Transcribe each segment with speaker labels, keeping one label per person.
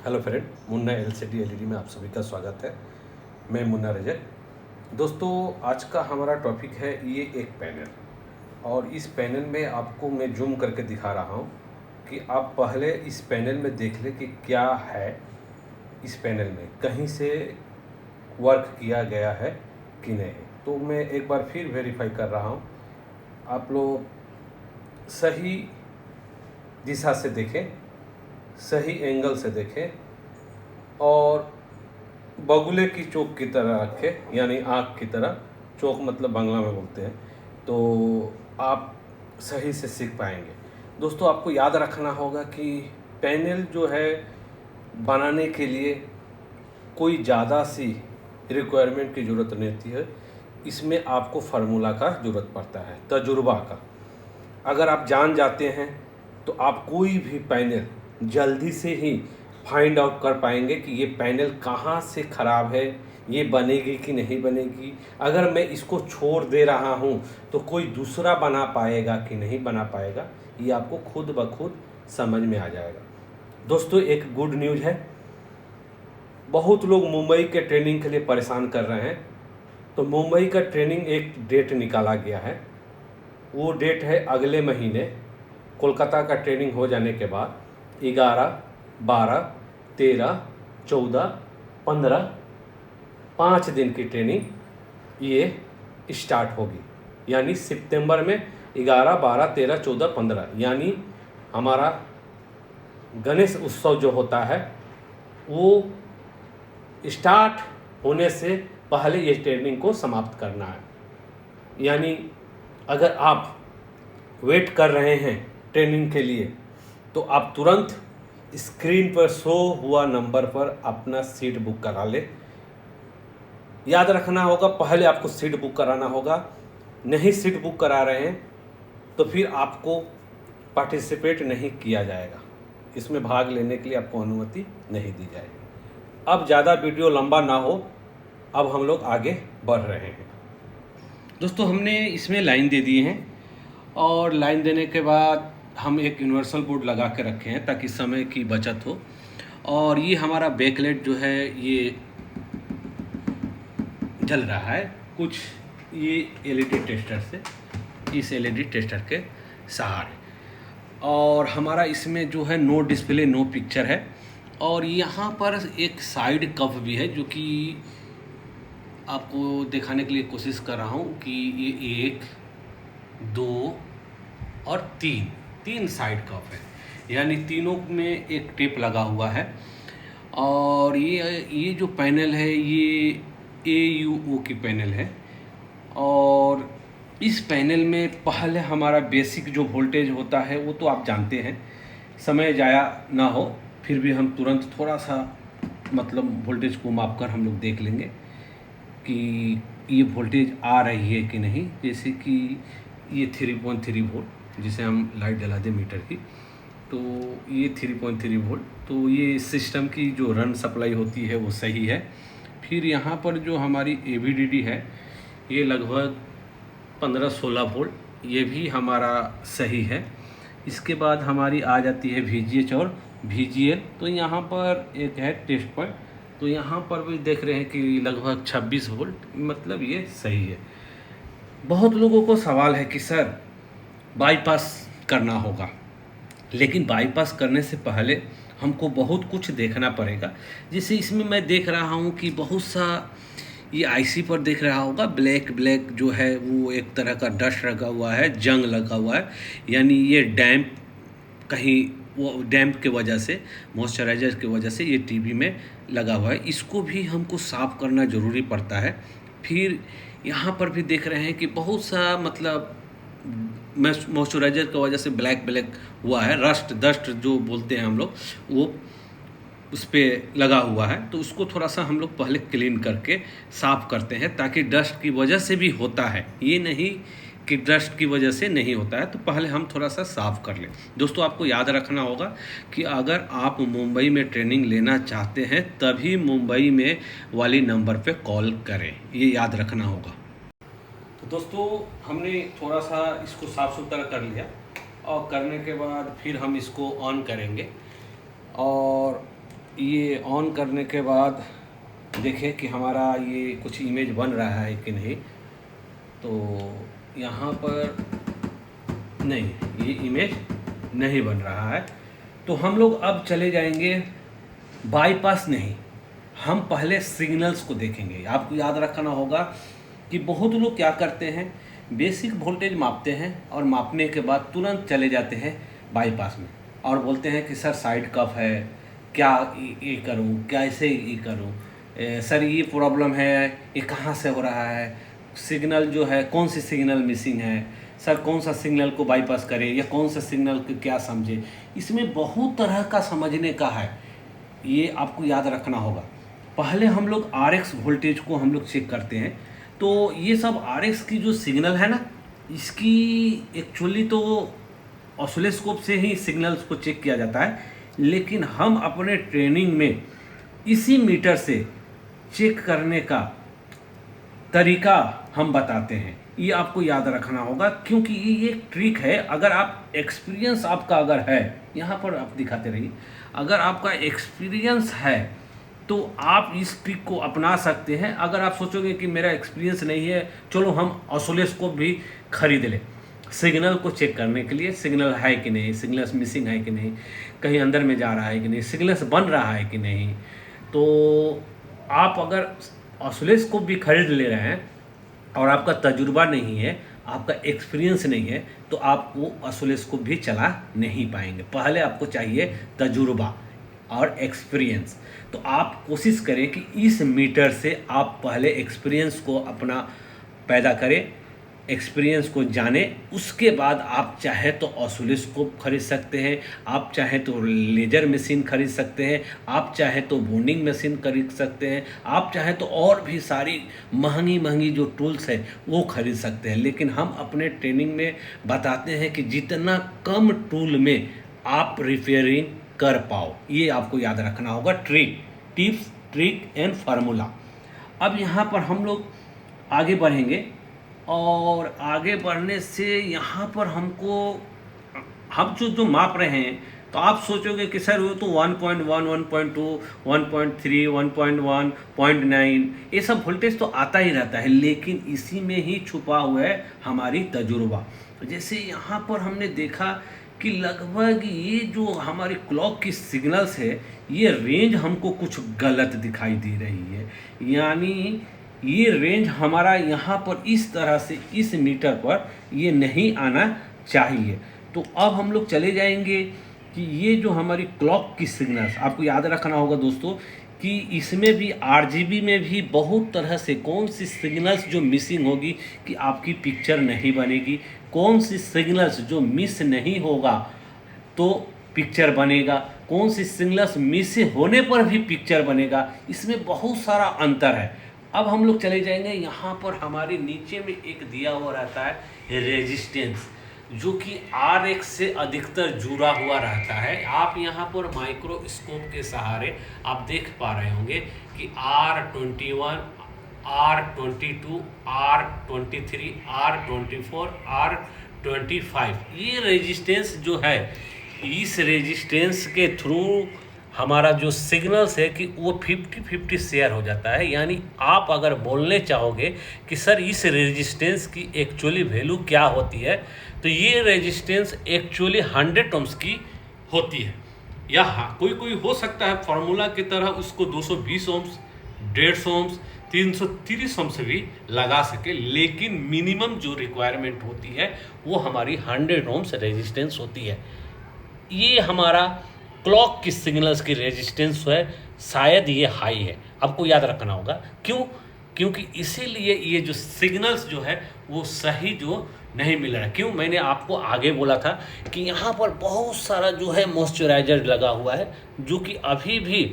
Speaker 1: Hello friend, Munna LCD LED में आप सभी का स्वागत है। मैं मुन्ना रजक। दोस्तों, आज का हमारा टॉपिक है ये एक पैनल, और इस पैनल में आपको मैं जूम करके दिखा रहा हूँ कि आप पहले इस पैनल में देख लें कि क्या है इस पैनल में, कहीं से वर्क किया गया है कि नहीं। तो मैं एक बार फिर वेरीफाई कर रहा हूँ। आप लोग सही दिशा से देखें, सही एंगल से देखें और बगुले की चोक की तरह रखें, यानी आँख की तरह। चोक मतलब बांग्ला में बोलते हैं, तो आप सही से सीख पाएंगे। दोस्तों, आपको याद रखना होगा कि पैनल जो है बनाने के लिए कोई ज़्यादा सी रिक्वायरमेंट की ज़रूरत नहीं होती है। इसमें आपको फार्मूला का ज़रूरत पड़ता है, तजुर्बा का। अगर आप जान जाते हैं तो आप कोई भी पैनल जल्दी से ही फाइंड आउट कर पाएंगे कि ये पैनल कहाँ से ख़राब है, ये बनेगी कि नहीं बनेगी। अगर मैं इसको छोड़ दे रहा हूँ तो कोई दूसरा बना पाएगा कि नहीं बना पाएगा, ये आपको खुद ब खुद समझ में आ जाएगा। दोस्तों, एक गुड न्यूज़ है। बहुत लोग मुंबई के ट्रेनिंग के लिए परेशान कर रहे हैं, तो मुंबई का ट्रेनिंग एक डेट निकाला गया है। वो डेट है अगले महीने। कोलकाता का ट्रेनिंग हो जाने के बाद 11, 12, 13, 14, 15, 5 दिन की ट्रेनिंग ये स्टार्ट होगी। यानी सितंबर में 11, 12, 13, 14, 15, यानी हमारा गणेश उत्सव जो होता है वो स्टार्ट होने से पहले ये ट्रेनिंग को समाप्त करना है। यानी अगर आप वेट कर रहे हैं ट्रेनिंग के लिए, तो आप तुरंत स्क्रीन पर शो हुआ नंबर पर अपना सीट बुक करा ले। याद रखना होगा, पहले आपको सीट बुक कराना होगा। नहीं सीट बुक करा रहे हैं तो फिर आपको पार्टिसिपेट नहीं किया जाएगा, इसमें भाग लेने के लिए आपको अनुमति नहीं दी जाएगी। अब ज़्यादा वीडियो लंबा ना हो, अब हम लोग आगे बढ़ रहे हैं। दोस्तों, हमने इसमें लाइन दे दी है, और लाइन देने के बाद हम एक यूनिवर्सल बोर्ड लगा के रखे हैं ताकि समय की बचत हो। और ये हमारा बैकलाइट जो है ये जल रहा है कुछ ये एलईडी टेस्टर से, इस एलईडी टेस्टर के सहारे। और हमारा इसमें जो है नो डिस्प्ले नो पिक्चर है। और यहाँ पर एक साइड कफ भी है जो कि आपको दिखाने के लिए कोशिश कर रहा हूँ कि ये 1, 2 और 3 साइड कफ है, यानी तीनों में एक टेप लगा हुआ है। और ये जो पैनल है ये AUO की पैनल है। और इस पैनल में पहले हमारा बेसिक जो वोल्टेज होता है वो तो आप जानते हैं। समय जाया ना हो, फिर भी हम तुरंत थोड़ा सा मतलब वोल्टेज को मापकर हम लोग देख लेंगे कि ये वोल्टेज आ रही है कि नहीं। जैसे कि ये 3.3 वोल्ट, जिसे हम लाइट जला दें मीटर की, तो ये 3.3 वोल्ट। तो ये सिस्टम की जो रन सप्लाई होती है वो सही है। फिर यहाँ पर जो हमारी AVDD है ये लगभग 15-16 वोल्ट, ये भी हमारा सही है। इसके बाद हमारी आ जाती है VGH और VGL। तो यहाँ पर एक है टेस्ट पॉइंट, तो यहाँ पर भी देख रहे हैं कि लगभग 26 वोल्ट, मतलब ये सही है। बहुत लोगों को सवाल है कि सर बाईपास करना होगा, लेकिन बाईपास करने से पहले हमको बहुत कुछ देखना पड़ेगा। जैसे इसमें मैं देख रहा हूँ कि बहुत सा ये IC पर देख रहा होगा ब्लैक जो है वो एक तरह का डस्ट लगा हुआ है, जंग लगा हुआ है। यानी ये डैम्प, कहीं वो डैम्प के वजह से, मॉइस्चराइजर की वजह से ये टीवी में लगा हुआ है। इसको भी हमको साफ़ करना ज़रूरी पड़ता है। फिर यहाँ पर भी देख रहे हैं कि बहुत सा मतलब मॉइस्चराइजर की वजह से ब्लैक हुआ है, डस्ट जो बोलते हैं हम लोग, वो उस पर लगा हुआ है। तो उसको थोड़ा सा हम लोग पहले क्लीन करके साफ़ करते हैं, ताकि डस्ट की वजह से भी होता है, ये नहीं कि डस्ट की वजह से नहीं होता है। तो पहले हम थोड़ा सा साफ़ कर लें। दोस्तों, आपको याद रखना होगा कि अगर आप मुंबई में ट्रेनिंग लेना चाहते हैं तभी मुंबई में वाली नंबर पे कॉल करें, ये याद रखना होगा। तो दोस्तों, हमने थोड़ा सा इसको साफ़ सुथरा कर लिया, और करने के बाद फिर हम इसको ऑन करेंगे। और ये ऑन करने के बाद देखें कि हमारा ये कुछ इमेज बन रहा है कि नहीं। तो यहाँ पर नहीं, ये इमेज नहीं बन रहा है। तो हम लोग अब चले जाएंगे बाईपास नहीं, हम पहले सिग्नल्स को देखेंगे। आपको याद रखना होगा कि बहुत लोग क्या करते हैं, बेसिक वोल्टेज मापते हैं और मापने के बाद तुरंत चले जाते हैं बाईपास में और बोलते हैं कि सर साइड कफ है, क्या ये करूं, कैसे ये करूं, सर ये प्रॉब्लम है, ये कहाँ से हो रहा है, सिग्नल जो है कौन सी सिग्नल मिसिंग है, सर कौन सा सिग्नल को बाईपास करे या कौन सा सिग्नल को क्या समझे। इसमें बहुत तरह का समझने का है, ये आपको याद रखना होगा। पहले हम लोग RX वोल्टेज को हम लोग चेक करते हैं। तो ये सब RX की जो सिग्नल है ना, इसकी एक्चुअली तो ऑसिलोस्कोप से ही सिग्नल्स को चेक किया जाता है, लेकिन हम अपने ट्रेनिंग में इसी मीटर से चेक करने का तरीका हम बताते हैं। ये आपको याद रखना होगा, क्योंकि ये एक ट्रिक है। अगर आप एक्सपीरियंस आपका अगर है, यहाँ पर आप दिखाते रहिए, अगर आपका एक्सपीरियंस है तो आप इस ट्रिक को अपना सकते हैं। अगर आप सोचोगे कि मेरा एक्सपीरियंस नहीं है, चलो हम ऑसिलोस्कोप भी खरीद लें सिग्नल को चेक करने के लिए, सिग्नल है कि नहीं, सिग्नल्स मिसिंग है कि नहीं, कहीं अंदर में जा रहा है कि नहीं, सिग्नल्स बन रहा है कि नहीं। तो आप अगर ऑसिलोस्कोप भी खरीद ले रहे हैं और आपका तजुर्बा नहीं है, आपका एक्सपीरियंस नहीं है, तो आप वो ऑसिलोस्कोप भी चला नहीं पाएंगे। पहले आपको चाहिए तजुर्बा और एक्सपीरियंस। तो आप कोशिश करें कि इस मीटर से आप पहले एक्सपीरियंस को अपना पैदा करें, एक्सपीरियंस को जानें। उसके बाद आप चाहे तो ऑसिलोस्कोप खरीद सकते हैं, आप चाहे तो लेजर मशीन खरीद सकते हैं, आप चाहे तो बॉन्डिंग मशीन खरीद सकते हैं, आप चाहे तो और भी सारी महंगी महंगी जो टूल्स है वो खरीद सकते हैं। लेकिन हम अपने ट्रेनिंग में बताते हैं कि जितना कम टूल में आप रिपेयरिंग कर पाओ, ये आपको याद रखना होगा। Tips, trick and formula. अब यहाँ पर हम लोग आगे बढ़ेंगे और आगे बढ़ने से यहाँ पर हम जो माप रहे हैं, तो आप सोचोगे कि सर वो तो 1.1, 1.2, 1.3, 1.1, 0.9 ये सब वोल्टेज तो आता ही रहता है, लेकिन इसी में ही छुपा हुआ है हमारी तजुर्बा। जैसे यहाँ पर हमने देखा कि लगभग ये जो हमारी क्लॉक की सिग्नल्स है, ये रेंज हमको कुछ गलत दिखाई दे रही है। यानी ये रेंज हमारा यहाँ पर इस तरह से इस मीटर पर ये नहीं आना चाहिए। तो अब हम लोग चले जाएंगे कि ये जो हमारी क्लॉक की सिग्नल्स, आपको याद रखना होगा दोस्तों कि इसमें भी RGB में भी बहुत तरह से कौन सी सिग्नल्स जो मिसिंग होगी कि आपकी पिक्चर नहीं बनेगी, कौन सी सिग्नल्स जो मिस नहीं होगा तो पिक्चर बनेगा, कौन सी सिग्नल्स मिस होने पर भी पिक्चर बनेगा, इसमें बहुत सारा अंतर है। अब हम लोग चले जाएंगे, यहाँ पर हमारे नीचे में एक दिया हुआ रहता है रेजिस्टेंस, जो कि RX से अधिकतर जुड़ा हुआ रहता है। आप यहाँ पर माइक्रोस्कोप के सहारे आप देख पा रहे होंगे कि R21, R22, R23, R24, R25 ये रेजिस्टेंस जो है, इस रेजिस्टेंस के थ्रू हमारा जो सिग्नल्स है कि वो 50-50 शेयर हो जाता है। यानी आप अगर बोलने चाहोगे कि सर इस रेजिस्टेंस की एक्चुअली वैल्यू क्या होती है, तो ये रेजिस्टेंस एक्चुअली 100 ओम्स की होती है। या हाँ, कोई हो सकता है फार्मूला की तरह उसको 220 ओम्स, 150 ओम्स, 330 ओम्स भी लगा सके, लेकिन मिनिमम जो रिक्वायरमेंट होती है वो हमारी 100 ओम्स रेजिस्टेंस होती है। ये हमारा क्लॉक की सिग्नल्स की रेजिस्टेंस है, शायद ये हाई है, आपको याद रखना होगा। क्योंकि इसीलिए ये जो सिग्नल्स जो है वो सही जो नहीं मिल रहा है। क्यों, मैंने आपको आगे बोला था कि यहाँ पर बहुत सारा जो है मॉइस्चराइजर लगा हुआ है, जो कि अभी भी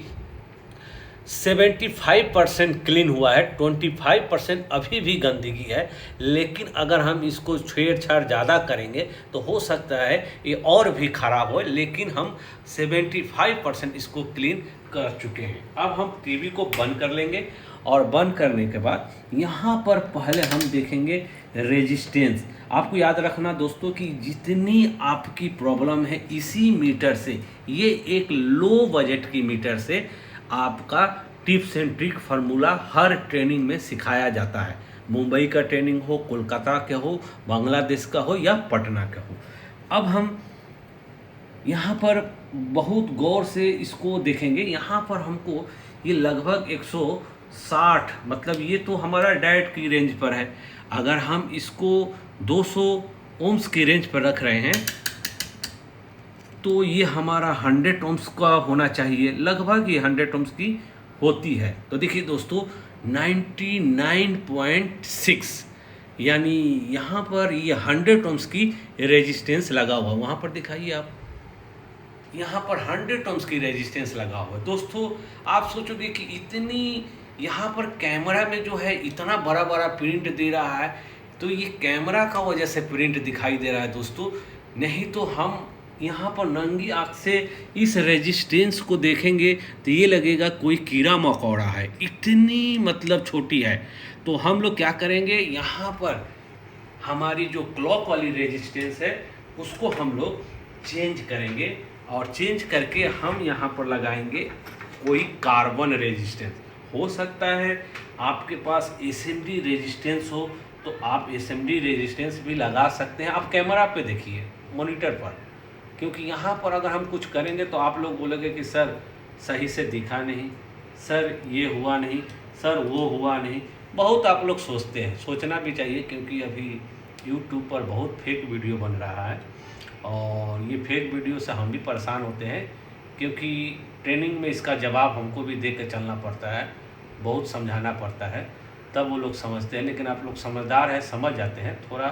Speaker 1: 75% क्लीन हुआ है, 25% अभी भी गंदगी है। लेकिन अगर हम इसको छेड़छाड़ ज़्यादा करेंगे तो हो सकता है ये और भी ख़राब हो, लेकिन हम 75% इसको क्लीन कर चुके हैं। अब हम टीवी को बंद कर लेंगे और बंद करने के बाद यहाँ पर पहले हम देखेंगे रेजिस्टेंस। आपको याद रखना दोस्तों कि जितनी आपकी प्रॉब्लम है इसी मीटर से, ये एक लो बजट की मीटर से आपका tips and trick formula her training में सिखाया जाता है। मुंबई का ट्रेनिंग हो, कोलकाता का हो, बांग्लादेश का हो या पटना का हो। अब हम यहाँ पर बहुत गौर से इसको देखेंगे। यहाँ पर हमको ये लगभग 160, मतलब ये तो हमारा डाइट की रेंज पर है। अगर हम इसको 200 ओम्स की रेंज पर रख रहे हैं तो ये हमारा 100 ओम्स का होना चाहिए। लगभग ये 100 ओम्स की होती है। तो देखिए दोस्तों 99.6, यानी यहाँ पर ये 100 ओम्स की रेजिस्टेंस लगा हुआ। वहाँ पर दिखाइए आप, यहाँ पर 100 ओम्स की रेजिस्टेंस लगा हुआ है। दोस्तों आप सोचोगे कि इतनी, यहाँ पर कैमरा में जो है इतना बड़ा बड़ा प्रिंट दे रहा है, तो ये कैमरा का वजह से प्रिंट दिखाई दे रहा है दोस्तों। नहीं तो हम यहाँ पर नंगी आँख से इस रेजिस्टेंस को देखेंगे तो ये लगेगा कोई कीड़ा मकोड़ा है, इतनी मतलब छोटी है। तो हम लोग क्या करेंगे, यहाँ पर हमारी जो क्लॉक वाली रेजिस्टेंस है उसको हम लोग चेंज करेंगे, और चेंज करके हम यहाँ पर लगाएंगे कोई कार्बन रेजिस्टेंस। हो सकता है आपके पास एसएमडी रेजिस्टेंस हो तो आप एसएमडी रेजिस्टेंस भी लगा सकते हैं। आप कैमरा पे देखिए, मॉनिटर पर, क्योंकि यहाँ पर अगर हम कुछ करेंगे तो आप लोग बोलेंगे कि सर सही से दिखा नहीं, सर ये हुआ नहीं, सर वो हुआ नहीं। बहुत आप लोग सोचते हैं, सोचना भी चाहिए, क्योंकि अभी यूट्यूब पर बहुत फेक वीडियो बन रहा है और ये फेक वीडियो से हम भी परेशान होते हैं, क्योंकि ट्रेनिंग में इसका जवाब हमको भी दे कर चलना पड़ता है, बहुत समझाना पड़ता है, तब वो लोग समझते हैं। लेकिन आप लोग समझदार हैं, समझ जाते हैं, थोड़ा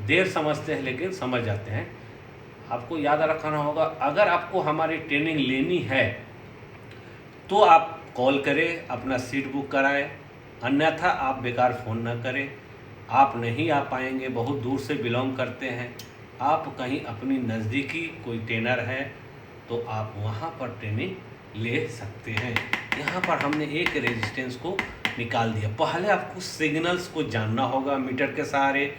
Speaker 1: देर समझते हैं लेकिन समझ जाते हैं। आपको याद रखना होगा, अगर आपको हमारी ट्रेनिंग लेनी है तो आप कॉल करें, अपना सीट बुक कराएं, अन्यथा आप बेकार फ़ोन ना करें। आप नहीं आ पाएंगे, बहुत दूर से बिलोंग करते हैं, आप कहीं अपनी नज़दीकी कोई ट्रेनर है तो आप वहाँ पर ट्रेनिंग ले सकते हैं। यहाँ पर हमने एक रेजिस्टेंस को निकाल दिया। पहले आपको सिग्नल्स को जानना होगा मीटर के सहारे।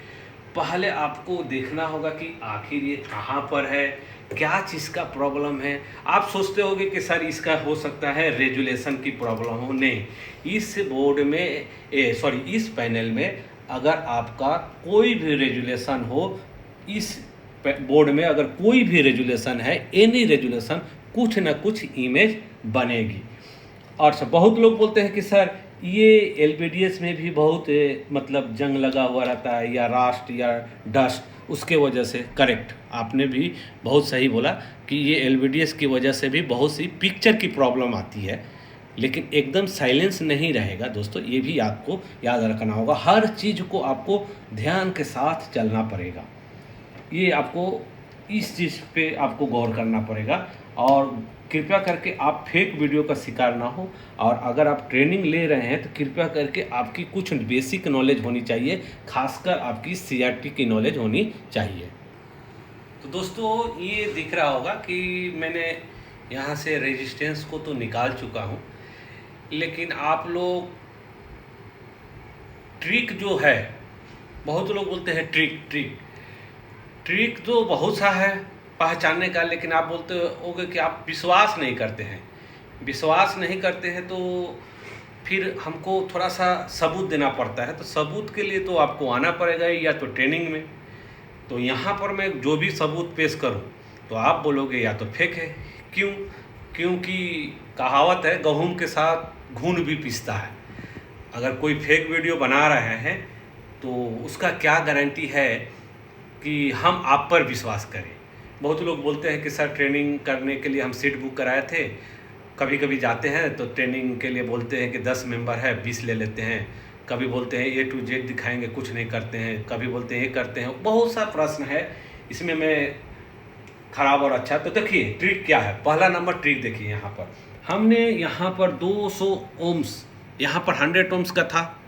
Speaker 1: पहले आपको देखना होगा कि आखिर ये कहाँ पर है, क्या चीज़ का प्रॉब्लम है। आप सोचते होंगे कि सर इसका हो सकता है रेजुलेशन की प्रॉब्लम हो। नहीं, इस बोर्ड में इस पैनल में अगर आपका कोई भी रेजुलेशन हो, इस बोर्ड में अगर कोई भी रेजुलेशन है, एनी रेजुलेशन, कुछ ना कुछ इमेज बनेगी। और बहुत लोग बोलते हैं कि सर ये एलबीडीएस में भी बहुत मतलब जंग लगा हुआ रहता है, या रास्ट या डस्ट, उसके वजह से। करेक्ट, आपने भी बहुत सही बोला कि ये एलबीडीएस की वजह से भी बहुत सी पिक्चर की प्रॉब्लम आती है, लेकिन एकदम साइलेंस नहीं रहेगा दोस्तों, ये भी आपको याद रखना होगा। हर चीज़ को आपको ध्यान के साथ चलना पड़ेगा, ये आपको इस चीज़ पे आपको गौर करना पड़ेगा। और कृपया करके आप फेक वीडियो का शिकार ना हो, और अगर आप ट्रेनिंग ले रहे हैं तो कृपया करके आपकी कुछ बेसिक नॉलेज होनी चाहिए, खासकर आपकी सीआरटी की नॉलेज होनी चाहिए। तो दोस्तों ये दिख रहा होगा कि मैंने यहाँ से रेजिस्टेंस को तो निकाल चुका हूँ, लेकिन आप लोग ट्रिक जो है, बहुत लोग बोलते हैं ट्रिक तो बहुत सा है पहचानने का, लेकिन आप बोलते होगे कि आप विश्वास नहीं करते हैं। विश्वास नहीं करते हैं तो फिर हमको थोड़ा सा सबूत देना पड़ता है। तो सबूत के लिए तो आपको आना पड़ेगा, या तो ट्रेनिंग में। तो यहाँ पर मैं जो भी सबूत पेश करूँ तो आप बोलोगे या तो फेक है। क्यों? क्योंकि कहावत है, गेहूं के साथ घुन भी पिसता है। अगर कोई फेक वीडियो बना रहे हैं तो उसका क्या गारंटी है कि हम आप पर विश्वास करें। बहुत लोग बोलते हैं कि सर ट्रेनिंग करने के लिए हम सीट बुक कराए थे, कभी कभी जाते हैं तो ट्रेनिंग के लिए बोलते हैं कि 10 मेंबर है 20 ले लेते हैं, कभी बोलते हैं A to Z दिखाएंगे, कुछ नहीं करते हैं, कभी बोलते हैं ये करते हैं। बहुत सा प्रश्न है इसमें, मैं ख़राब और अच्छा। तो देखिए ट्रिक क्या है। पहला नंबर ट्रिक देखिए, यहाँ पर हमने यहाँ पर 200 ओम्स, यहाँ पर 100 ओम्स का था,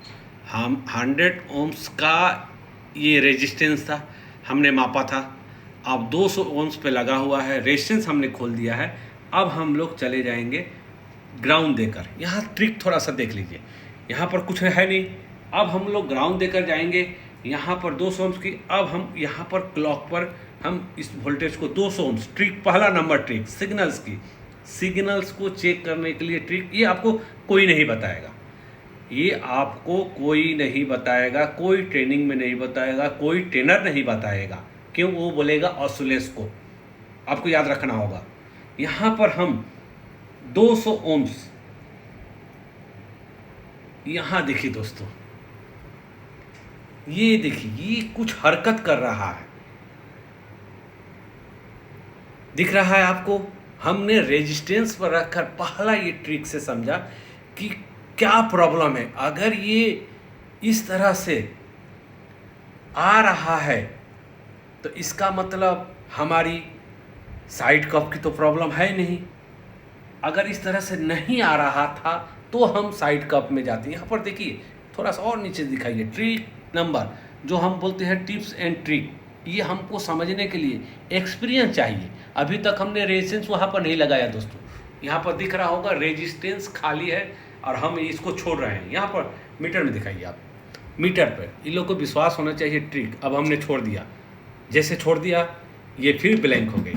Speaker 1: हम 100 ओम्स का ये रेजिस्टेंस था, हमने मापा था। अब 200 ओम्स पे लगा हुआ है, रेजिस्टेंस हमने खोल दिया है। अब हम लोग चले जाएंगे ग्राउंड देकर। यहाँ ट्रिक थोड़ा सा देख लीजिए, यहाँ पर कुछ है नहीं। अब हम लोग ग्राउंड देकर जाएंगे, यहाँ पर 200 ओम्स की। अब हम यहाँ पर क्लॉक पर हम इस वोल्टेज को 200 ओम्स, ट्रिक पहला नंबर ट्रिक सिग्नल्स की, सिग्नल्स को चेक करने के लिए ट्रिक, ये आपको कोई नहीं बताएगा, ये आपको कोई नहीं बताएगा, कोई ट्रेनिंग में नहीं बताएगा, कोई ट्रेनर नहीं बताएगा। क्यों? वो बोलेगा ऑसिलोस्कोप, आपको याद रखना होगा। यहाँ पर हम 200 ओम्स, यहाँ देखिए दोस्तों, ये देखिए ये कुछ हरकत कर रहा है, दिख रहा है आपको? हमने रेजिस्टेंस पर रखकर पहला ये ट्रिक से समझा कि क्या प्रॉब्लम है। अगर ये इस तरह से आ रहा है तो इसका मतलब हमारी साइड कप की तो प्रॉब्लम है नहीं। अगर इस तरह से नहीं आ रहा था तो हम साइड कप में जाते हैं। यहाँ पर देखिए, थोड़ा सा और नीचे दिखाइए, ट्रिक नंबर, जो हम बोलते हैं टिप्स एंड ट्रिक, ये हमको समझने के लिए एक्सपीरियंस चाहिए। अभी तक हमने रेजिस्टेंस वहाँ पर नहीं लगाया दोस्तों, यहाँ पर दिख रहा होगा रेजिस्टेंस खाली है और हम इसको छोड़ रहे हैं। यहाँ पर मीटर में दिखाइए आप, मीटर पर इन लोग को विश्वास होना चाहिए ट्रिक। अब हमने छोड़ दिया, जैसे छोड़ दिया ये फिर ब्लैंक हो गई।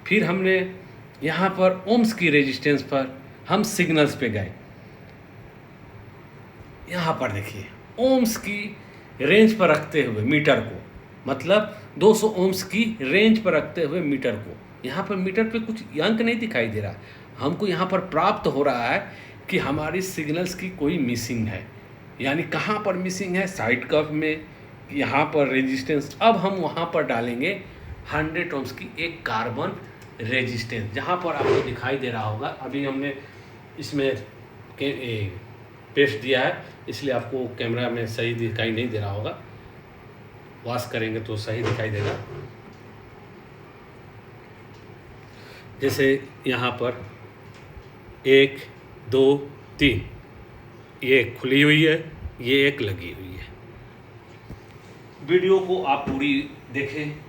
Speaker 1: फिर हमने यहाँ पर ओम्स की रेजिस्टेंस पर हम सिग्नल्स पे गए। यहाँ पर देखिए ओम्स की रेंज पर रखते हुए मीटर को, मतलब 200 ओम्स की रेंज पर रखते हुए मीटर को, यहाँ पर मीटर पे कुछ अंक नहीं दिखाई दे रहा, हमको यहाँ पर प्राप्त हो रहा है कि हमारी सिग्नल्स की कोई मिसिंग है। यानी कहाँ पर मिसिंग है? साइड कप में, यहाँ पर रेजिस्टेंस। अब हम वहाँ पर डालेंगे 100 ओम्स की एक कार्बन रेजिस्टेंस, जहाँ पर आपको दिखाई दे रहा होगा। अभी हमने इसमें पेस्ट दिया है, इसलिए आपको कैमरा में सही दिखाई नहीं दे रहा होगा, वॉश करेंगे तो सही दिखाई देगा। जैसे यहाँ पर 1 2 3, ये खुली हुई है, ये एक लगी हुई है। वीडियो को आप पूरी देखें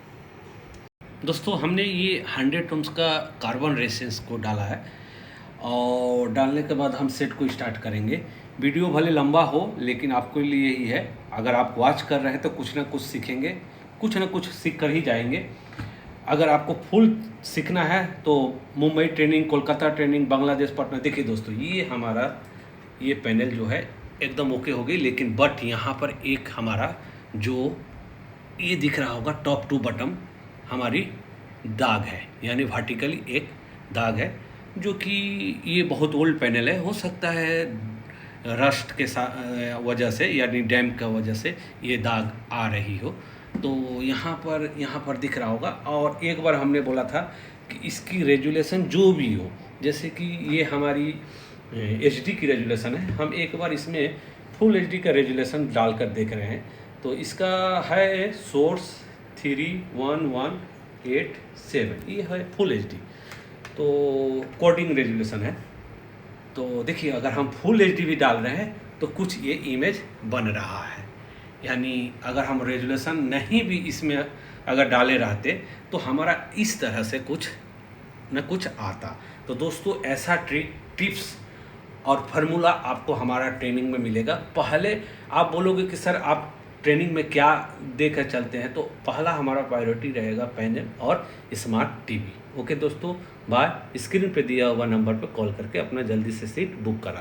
Speaker 1: दोस्तों। हमने ये 100 ओम्स का कार्बन रेजिस्टेंस को डाला है और डालने के बाद हम सेट को स्टार्ट करेंगे। वीडियो भले लंबा हो लेकिन आपके लिए ही है। अगर आप वॉच कर रहे हैं तो कुछ ना कुछ सीखेंगे, कुछ ना कुछ सीख कर ही जाएंगे। अगर आपको फुल सीखना है तो मुंबई ट्रेनिंग, कोलकाता ट्रेनिंग, बांग्लादेश, पटना। देखिए दोस्तों, ये हमारा ये पैनल जो है एकदम ओके हो गई, लेकिन बट यहाँ पर एक हमारा जो ये दिख रहा होगा टॉप टू बटम हमारी दाग है, यानी वर्टिकली एक दाग है, जो कि ये बहुत ओल्ड पैनल है। हो सकता है रस्ट के वजह से, यानी डैम का वजह से ये दाग आ रही हो। तो यहाँ पर दिख रहा होगा। और एक बार हमने बोला था कि इसकी रेजुलेशन जो भी हो, जैसे कि ये हमारी HD की रेजुलेशन है, हम एक बार इसमें फुल HD का रेजुलेशन डालकर देख रहे हैं। तो इसका है सोर्स 31187, ये है फुल HD, तो कोडिंग रेजुलेशन है। तो देखिए, अगर हम फुल HD भी डाल रहे हैं तो कुछ ये इमेज बन रहा है। यानी अगर हम रेजुलेशन नहीं भी इसमें अगर डाले रहते तो हमारा इस तरह से कुछ न कुछ आता। तो दोस्तों, ऐसा टिप्स और फार्मूला आपको हमारा ट्रेनिंग में मिलेगा। पहले आप बोलोगे कि सर आप ट्रेनिंग में क्या देकर चलते हैं, तो पहला हमारा प्रायोरिटी रहेगा पैनल और स्मार्ट टीवी। ओके दोस्तों, बाय। स्क्रीन पे दिया हुआ नंबर पर कॉल करके अपना जल्दी से सीट बुक करा।